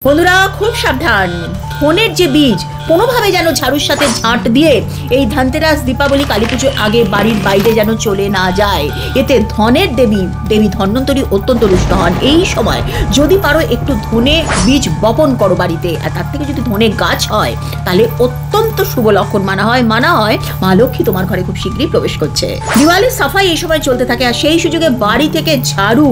বন্ধুরা খুব সাবধান, ধনের যে বীজ কোনোভাবে যেন ঝাড়ুর সাথে ঝাঁট দিয়ে এই ধনতেরাস, দীপাবলি, কালী পুজোর আগে বাড়ির বাইরে যেন চলে না যায়। এতে ধনের দেবী ধন্বন্তরী অত্যন্ত রুষ্ট হন। এই সময় যদি পারো একটু ধনে বীজ বপন করো বাড়িতে, আর তার থেকে যদি ধনে গাছ হয় তাহলে অত্যন্ত শুভ লক্ষণ মানা হয় মা লক্ষ্মী তোমার ঘরে খুব শীঘ্রই প্রবেশ করছে। দিওয়ালির সাফাই এই সময় চলতে থাকে, আর সেই সুযোগে বাড়ি থেকে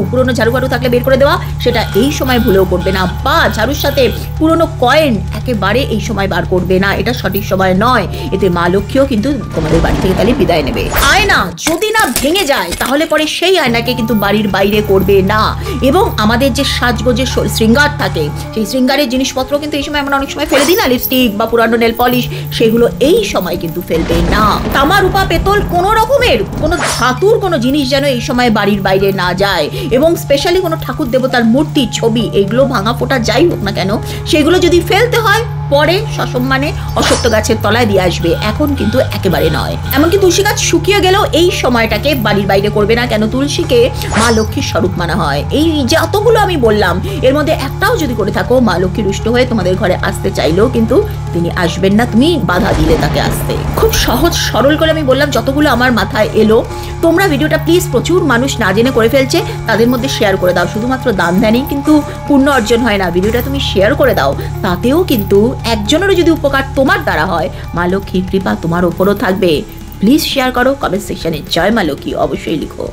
পুরনো ঝাড়ু থাকলে বের করে দেওয়া, সেটা এই সময় ভুলেও করবে না। বা ঝাড়ুর সাথে পুরনো কয়েন একেবারে এই সময় বার করবে না, এটা সঠিক সময় নয়। এতে মা লক্ষ্মীও কিন্তু তোমাদের বাড়ি থেকে তাহলে বিদায় নেবে। আয়না যদি না ভেঙে যায় তাহলে পরে সেই আয়নাকে কিন্তু বাড়ির বাইরে করবে না। এবং আমাদের যে সাজগোজের শৃঙ্গার থাকে, সেই শৃঙ্গারের জিনিসপত্র কিন্তু এই সময় আমরা অনেক সময় ফেলে দিই না, লিপস্টিক বা পুরানো নেল পলিশ, সেগুলো এই সময় কিন্তু ফেলবে না। তামা, রূপা, পেতল, কোনো রকমের কোনো ধাতুর কোনো জিনিস যেন এই সময় বাড়ির বাইরে না যায়। এবং স্পেশালি কোনো ঠাকুর দেবতার মূর্তি, ছবি, এগুলো ভাঙা ফোটা যাই হোক না কেন, সেগুলো যদি ফেলতে হয় পরে সসম্মানে অশ্বত্থ গাছের তলায় দিয়ে আসবে, এখন কিন্তু একেবারে নয়। এমনকি তুলসী গাছ শুকিয়ে গেলেও এই সময়টাকে বাড়ির বাইরে করবে না, কেন তুলসীকে মা লক্ষ্মীর স্বরূপ মানা হয়। এই যতগুলো আমি বললাম এর মধ্যে একটাও যদি করে থাকো, মা লক্ষ্মী রুষ্ট হয়ে তোমাদের ঘরে আসতে চাইলেও কিন্তু তিনি আসবেন না, তুমি বাধা দিলে তাকে আসতে। খুব সহজ সরল করে আমি বললাম, যতগুলো আমার মাথায় এলো। তোমরা ভিডিওটা প্লিজ, প্রচুর মানুষ না জেনে করে ফেলছে, তাদের মধ্যে শেয়ার করে দাও। শুধুমাত্র দান ধ্যানেই কিন্তু পুণ্য অর্জন হয় না, ভিডিওটা তুমি শেয়ার করে দাও, তাতেও কিন্তু একজনেরও যদি উপকার তোমার দ্বারা হয়, মা লক্ষ্মীর কৃপা তোমার ওপরও থাকবে। প্লিজ শেয়ার করো, কমেন্ট সেকশনে জয় মা লক্ষ্মী অবশ্যই লিখো।